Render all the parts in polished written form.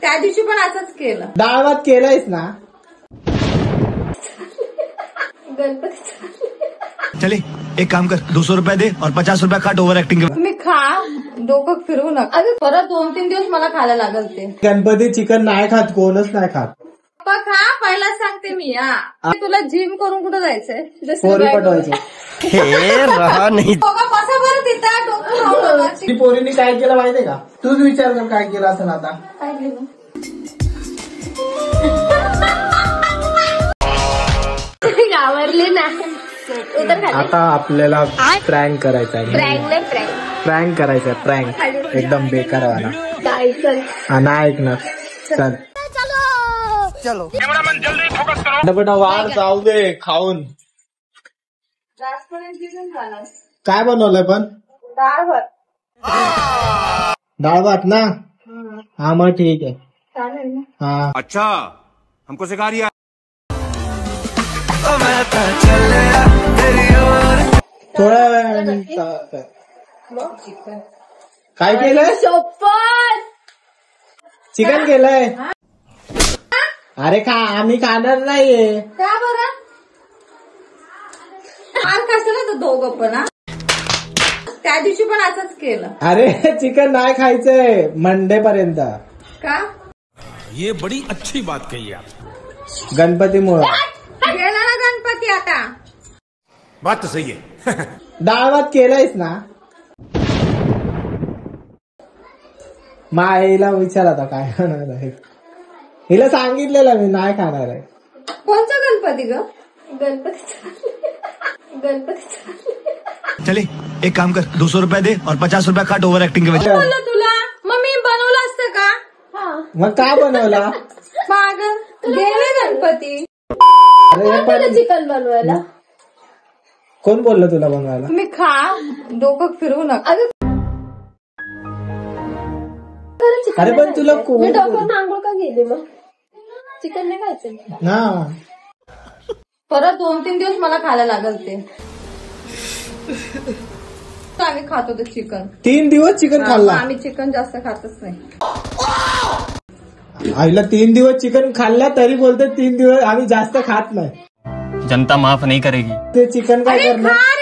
त्या दिवशी पण असंच केलं. डाळ भात केलायस ना. गणपती चले एक काम कर 200 रुपये दे और 50 रुपये काट ओव्हर ऍक्टिंग के. तुम्ही खा, डोकं फिरवू नका. अगं परत 2-3 दिवस मला खायला लागल ते. गणपती चिकन नाही खात, कोणच नाही खात. पप्पा खा, पहिलाच सांगते मी. तुला जिम करून कुठं जायचंय? पोरी पटवायचं. रहा नाही. बसा बरं तिथं, डोकं लावू नका. ती पोरीने काय केलं माहितीये का? तूच विचार कर काय केलं असं आता. काय केलं? आवरले ना. आता आपल्याला प्रँक करायचा आहे. प्रँक करायचा आहे. प्रँक एकदम बेकार वाला. ना ऐकणार. चल चलो बेटा वार जाऊ दे खाऊन. काय बनवलंय पण? डाळ भात ना. हा मग ठीक आहे. चालेल ना. हा अच्छा हमको सिखा रही है. थोड्या वेळाने काय केलंय? चिकन केलंय. अरे आम्ही खाणार नाहीये. का बरं? कशाला तर दोघं पण. त्या दिवशी पण असंच केलं. अरे चिकन नाही खायचंय मंडे पर्यंत. का? ये बड़ी अच्छी बात कही आप. गणपतीमुळे गेला ना गणपती आता. बात तो सही है. डाळ भात केलायस ना. माईला विचार आता काय खाणार आहे. हिला सांगितलेलं मी नाही खाणार आहे. कोणचा गणपती ग? गणपती चले एक काम कर 200 रुपये दे और 50 रुपये काट ओव्हर ऍक्टिंग के. बोललं तुला मग मी बनवलं असतं का? मग का बनवला? माग गेले गणपती. अरे पण चिकन बनवायला कोण बोललं तुला बनवायला? तुम्ही खा, डोकं फिरवू नका. अरे पण तुला कोण आंघोळ का गेली मग? चिकन नाही खायचं ना. परत 2-3 दिवस मला खायला लागल ते. आम्ही खातो ते चिकन. 3 दिवस चिकन खाल्ला. आम्ही चिकन जास्त खातच नाही. आईला 3 दिवस चिकन खाल्ला तरी बोलते 3 दिवस आम्ही जास्त खात नाही. जनता माफ नहीं करेगी. ते चिकन काय करणार?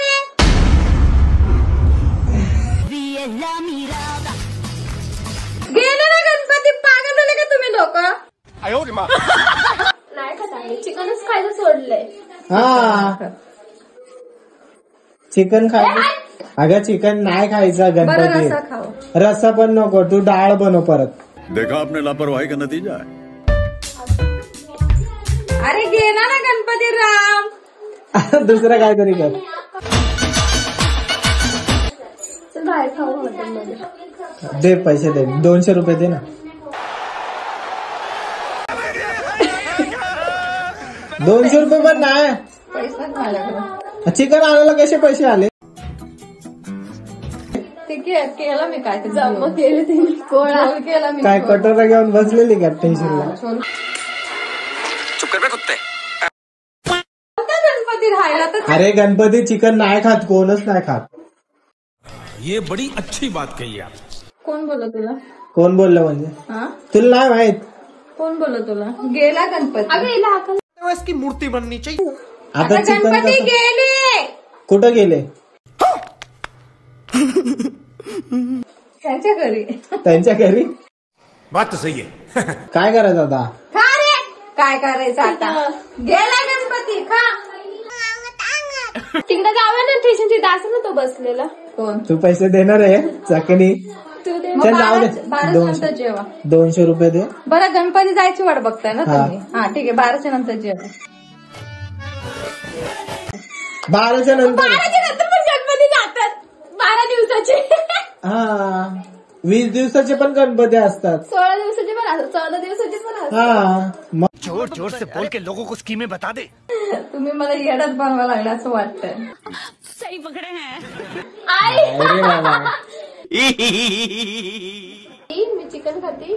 गेले ना गणपती. पागल झाले का तुम्ही लोक? नाही खात आम्ही. चिकनच खायला सोडलंय. हा चिकन खायचं. अगं चिकन नाही खायचं गणपती. रस्सा खाओ. रस्सा पण नको. तू डाळ बनव परत. देखा आपने लापरवाही का नतीजा है. अरे गेला ना गणपती राम. दुसरं काहीतरी कर. बाहेर खाऊ हॉटेलमध्ये. दे पैसे दे. 200 रुपये दे ना. 200 रुपये पण नाही. पैसा माझ्याकडे. चिकन आणायला कसे पैसे आले? ते केलं मी काय ते जमा केले ते गोळा केला मी. काय कटोरा घेऊन बसलेली का टेन्शनला? चुप कर बे कुत्ते. गणपती राहिला तर. अरे गणपती चिकन नाही खात, कोणच नाही खात. ये बड़ी अच्छी बात कही आप. कोण बोललं तुला? कोण बोललं म्हणजे? तुला नाही माहित? कोण बोललं तुला? गेला गणपती. अगं हिला हाकल. इसकी मूर्ति बननी चाहिए. आता चिकन गणपती गेले. कुठं गेले? त्यांच्या घरी. त्यांच्या घरी. बात तो सही है. काय करायचं आता? खा रे. काय करायचं आता? गेला गणपती. खा. तिकडे जाऊया ना स्टेशनची. दास ना तो बसलेला. कोण? तू पैसे देणार आहे चकनी? चल जाऊ दे. 12 नंतर जेवा. 200 रुपये दे. बरं गणपती जायची वाट बघताय ना तुम्ही? हा ठीक आहे. 12च्या नंतर जेवा. 12च्या नंतर. 12च्या नंतर पण गणपती जातात. 12 दिवसाचे. हा 20 दिवसाचे पण गणपती असतात. 16 दिवसाचे पण असतात. 14 दिवसाचे पण असतात. हा मग जोर जोर से बोल के लोगों को स्कीमें बता दे. तुम्ही मला येडच बनवा लागला असं वाटतंय. सही पकडे हैं. अरे बाबा मी चिकन खाते.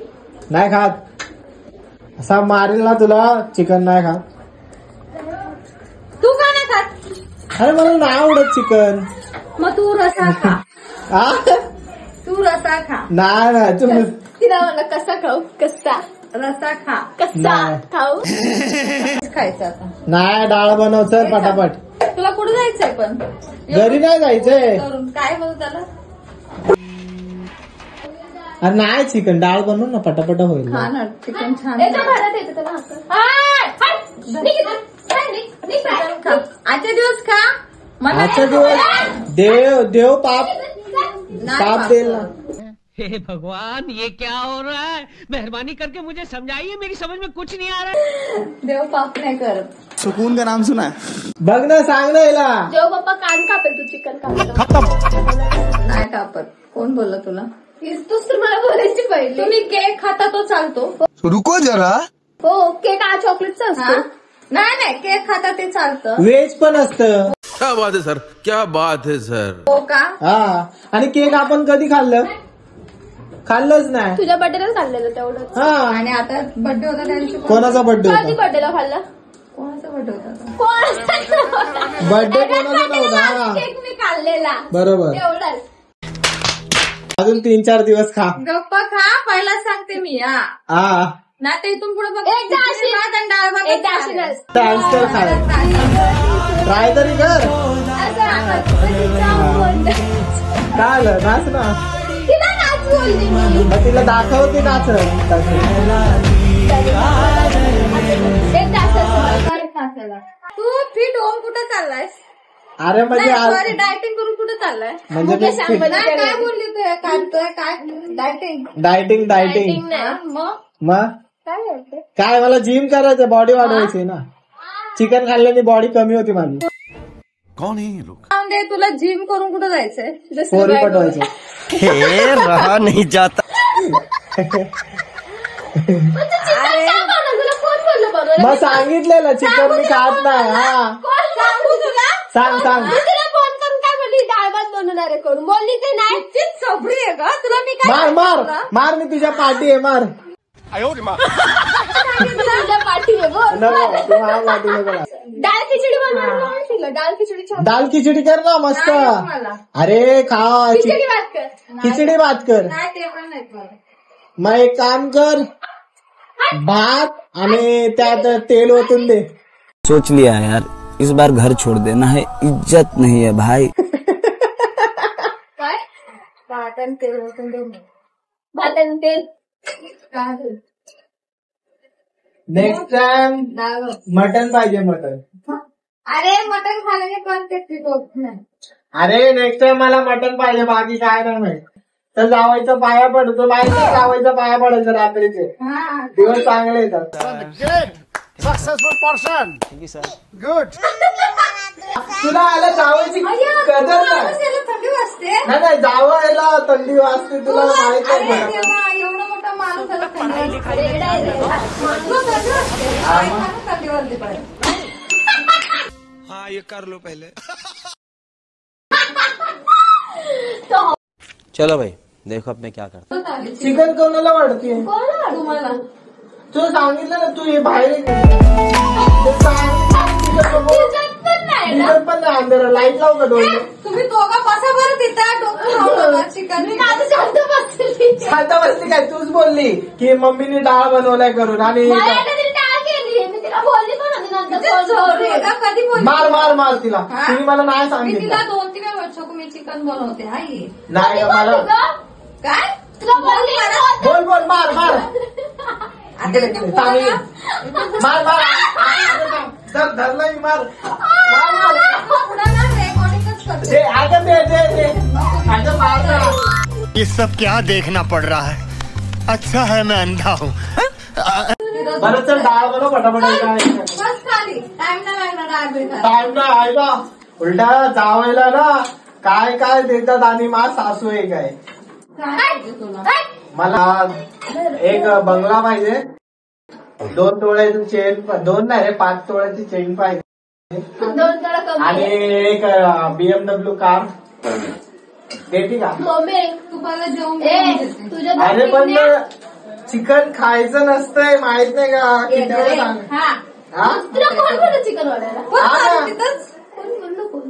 नाही खात. असा मारेल ना तुला. चिकन नाही खात. तू का नाही खात? अरे मला नाही आवडत चिकन. मग तू रसा खा. हा तू रसा खा. नाही तिला म्हणलं कसा खाऊ, कसा रसा खा. कसा नाही. खाऊ. खायचं आता. नाही डाळ बनव चल पटापट. तुला कुठे जायचंय पण? घरी नाही जायचंय. करून काय बोलू त्याला? अरे नाही चिकन डाळ बनवू ना पटापट होईल. हा ना चिकन छान. याच्या घरात येतं त्याला हात. हाय, हाय. निघ इथून. हाय, निघ, निघ बाहेर. खा. आजच्या दिवस खा. मला आजचा नाही दिवस देव पाप नाही देईल ना. हे भगवान ये क्या हो रहा है? मेहरबानी करके मुझे समझाइए, मेरी समझ में कुछ नहीं आ रहा है. देव पाप नाही करत. सुकून का नाम सुना है? बघ ना सांग ना हिला. जेव्हा पप्पा कान कापेल तू चिकन कापेल. नाही कापत. कोण बोललं तुला? तूच तर मला बोलायची पहिली. तुम्ही केक खाता तो चालतो. रुको जरा. हो केक हा चॉकलेटचा हा? असतो. नाही केक खाता ते चालतं. व्हेज पण असतं. क्या बात है सर, क्या बात है सर. हो का? हा आणि केक आपण कधी खाल्लंच नाही. तुझ्या बर्थडेला खाल्लेलं तेवढंच. हा आणि आता बर्थडे होता त्या दिवशी कोणाचा बर्थडे कधी होता? बर्थडेला खाल्लं? कोणाचा बर्थडे होता? बर्थडे कोणाचा नव्हता. हा केक मी खाल्लेला बरोबर. एवढाच. अजून 3-4 दिवस खा. गप्पा खा. पहिला सांगते मी. हा ना ते इथून पुढे बघ. एकदा अशी- एकदा अशी नस. डान्स कर खाय ट्राय तरी कर. असं आपण तिचा बोलते. काय आलं नाच ना. तिला नाच बोलली मी. मग तिला दाखवते नाच. एकदा असं. तू फिट होऊन कुठं चाललायस? अरे म्हणजे आज सॉरी डायटिंग करून कुठं चाललाय? म्हणजे मुकेश मी अंबानी नाही काय बोलली तू? काय डायटिंग? डायटिंग Dieting नाही. मग मग काय बोलते? काय मला जिम करायचं बॉडी वाढवायची ना. चिकन खाल्ल्याने बॉडी कमी होती माझी. कौन है ये लोग? जाऊन दे. तुला जिम करून कुठं जायचंय? पोरी पटवायची. रहा नहीं जाता. तुला कोण बोललं बरोबर? मग सांगितलेलं चिकन मी खात नाही. हा कोण सांगू तुला? सांग. मी तुला फोन करून काय बोलली? डाळ भात बनवणार आहे करून बोलली ते नाही. तीच चोपडी आहे का? तुला मी काय मार मी तुझ्या पाठी आहे मार. तुझ्या पाठी आहे बोल. नको तू हा पाठी नको लाव. डाळ खिचडी बनवणार शिकलं. डाळ खिचडी छान. दाल खिचडी कर ना मस्त. मला. अरे खा खिचडी भात कर. खिचडी भात कर. नाही ते पण नाही मला. मग एक काम कर भात आणि त्यात तेल ओतून दे. सोच लिया यार इस बार घर छोड़ देना है. इज्जत नहीं है भाई. काय? भात आणि तेल ओतून दे. भात आणि तेल. नेक्स्ट टाइम डाळ. मटन पाहिजे मटन. अरे मटण खाल्याने पण ते फिट होत नाही. अरे नेक्स्ट टाइम मला मटन पाहिजे बाकी काय नाही माहित. तर जावायचं पाया पडतो माहिती. जावायचं पाया पडायचं रात्रीचे हा दिवस चांगले येतात. Successful person. तुला आला जावायची कदर नाही. थंडी वाजते. नाही जावायला थंडी वाजते तुला माहित अरे नाही. देवा, एवढा मोठा माणूस त्याला थंडी वाजते. तुला थंडी वाजते. काय माणूस थंडी वाजली पाहिजे. हाँ ये कर लो पहले. चलो भाई देखो अब मैं क्या करता. चिकन कोणाला वाढते? तुम्हाला तू सांगितलं ना तू हे बाहेर पण नाही अंधार. लाईट लावू का डोळे? तुम्ही दोघं बसा बरं तिथं. डोकं लावलं चिकन. मी आता शांत बसली. आता बसली काय तूच बोलली की मम्मीने डाळ बनवलाय करून आणि मला तिने डाळ केली. मी तिला बोलली पण होती नंतर. कधी बोल. मार तिला. तुम्ही मला नाही मी सांगितलं. तिला 2-3 वेळा छकू मी चिकन बनवते. आई नाही मला काय तुला बोलली बोल मार. आता ते चांगली. मार धरला मी मार. रेकॉर्डिंगच करते. दे अगं दे अगं मार ना. ये सब क्या देखना पड़ रहा है. अच्छा है मैं अंधा हूँ. बरं चल डाळ बनव पटापट. बस खाली. टाइम नाही लागणार डाळ भेटायला. टाइम ना आहे का उलटा जावायला ना काय देतात आणि मा सासू एक आहे. काय पाहिजे तुला? मला एक बंगला पाहिजे. 2 तोळ्याची चेन 2 नाही रे 5 तोळ्याची चेन पाहिजे. 2 तोळा कमी. आणि एक BMW कार देते का? मम्मी तुम्हाला जेवण तुझ्या अरे पण चिकन खायचं नसतंय माहित नाही का? किती वेळा सांग. हा? तुला कोण बोललं चिकन वाढायला? हा ना. तिथंच कोण बोललं कोण?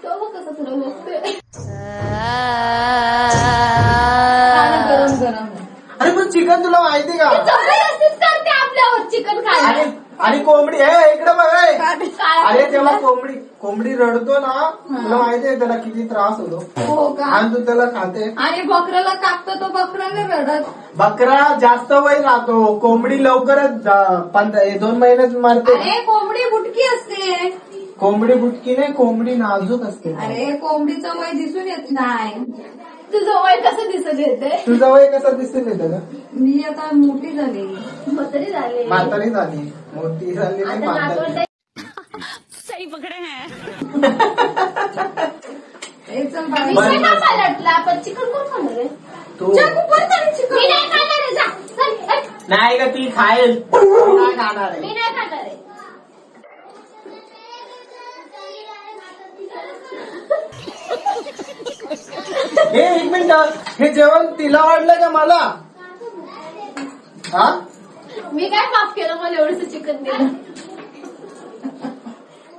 तो बघ कसं तुला बघतोय. गरम गरम. अरे पण चिकन तुला माहिती का? जबरदस्तीच करते आपल्यावर चिकन खायला. आणि कोंबडी इकडे बघ. अरे तेव्हा कोंबडी रडतो ना, तुला माहिती आहे त्याला किती त्रास होतो. हो का? आणि तू त्याला खाते. आणि बकऱ्याला कापतो तो बकरा नाही रडत. बकरा जास्त वय राहतो, कोंबडी लवकरच 2 महिन्यात मारते. अरे कोंबडी बुटकी असते. कोंबडी बुटकी नाही, कोंबडी नाजूक असते. अरे कोंबडीचं वय दिसून येत नाही. तुझं वय कसं दिसत येते? तुझं वय कसं दिसून येतं का? मी आता मोठी झाली. म्हातारी झाले. म्हातारी झाली, मोठी झाली नाही, आता म्हातारी. नातवंड सही पकड़े हैं. एकदम विषय का पलटला? पण चिकन कोण खाणार आहे? तू चिकन मी नाही खाणार आहे. जा चल, हट. नाही का ती खाईल, तू नाही खाणार आहे. मी नाही खाणार आहे. एक मिनिट, हे जेवण तिला वाढलं का मला? हा मी काय पाप केलं मला एवढंच चिकन दिलं?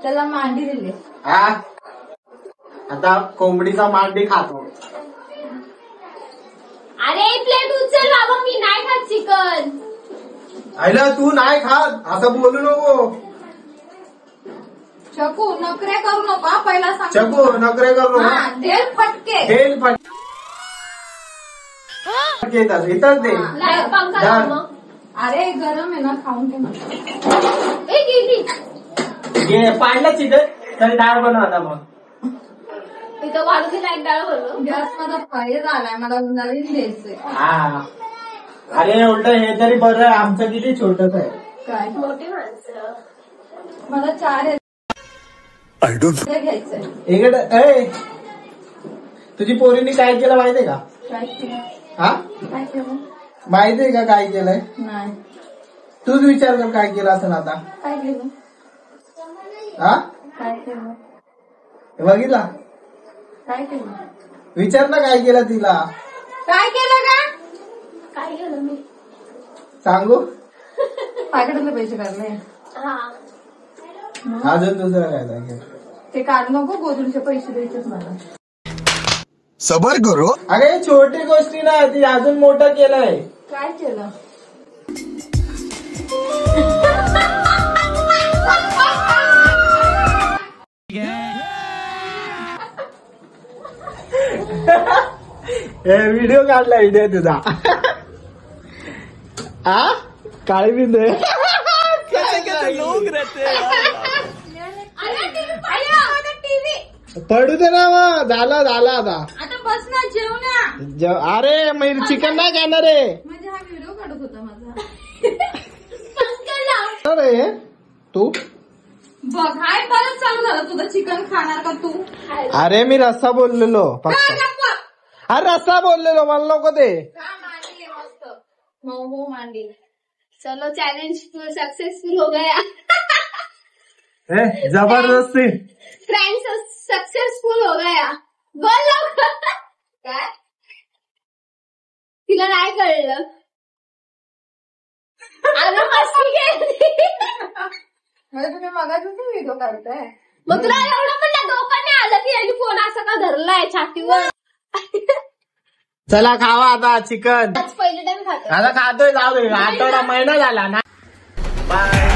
त्याला मांडी दिली. हा आता कोंबडीचा मांडी खातो. अरे प्लेट उचल बाबा, मी नाही खात चिकन. आईला तू नाही खात असं बोलू नको. शकू नखरे करू नका, पहिला सांग. चकू नखरे करू. देल फटके. तेल फटके इथंच दे. नाही पंखा लाव मग. अरे गरम आहे ना, खाऊन घे ना. ए गेली घे पाडलं चिकन तर डाळ बनव आता. मग इथं वाढून एक डाळ भरलो. गॅस माझा फायर झालाय, मला नवीन द्यायचंय. हा अरे उलट हे तरी बरं आहे, आमचं किती छोटच आहे. काय मोठी माणसं. मला 4 आई डोंट घ्यायचंय. इकडे तुझी पोरीने काय केलं माहितीये का? काय केलं? हा काय केलं? माहितीये का काय केलंय? नाही. तूच विचार कर काय केलं असं आता. काय केलं? हा काय केलं? बघितला? काय केलं? विचार ना काय केलं तिला. काय केलं का? काय केलं मी? सांगू? पाकिटातले पैसे काढले. हा अजून दुसरं काय केलं? ते काढ नको, गोदूचे पैसे द्यायचेच मला. सबर करो. अरे छोटी गोष्टी नाही, ती अजून मोठं केलंय. काय केलं? व्हिडिओ काढला व्हिडिओ तुझा. हा काळी बिंद लोग रहते हैं. पडू दे ना मग. झाला आता. आता बस ना, जेव ना. अरे मी चिकन नाही खाणार रे. म्हणजे हा व्हिडिओ काढत होता माझा. अरे तू बघ, हाय परत चालू झालं तुझं. चिकन खाणार का तू? अरे मी रस्सा बोललेलो फक्त. अरे रस्सा बोललेलो, मला नको ते. मांडी मस्त. हो मांडी. चलो चैलेंज सक्सेसफुल हो गया. जबरदस्ती. फ्रेंड्स सक्सेसफुल हो गया. बोल लवकर. काय तिला नाही कळलं. अगं मस्ती केली. म्हणजे तुम्ही मगाच व्हिडिओ काढताय. मग तुला एवढं पण डोकं नाही आलं की यांनी फोन असं का धरलाय छातीवर. चला खावा आता चिकन. आज पहिलं टाइम खातो. आता खातोय, जाऊ दे. आठवडा महिना झाला ना. बाय.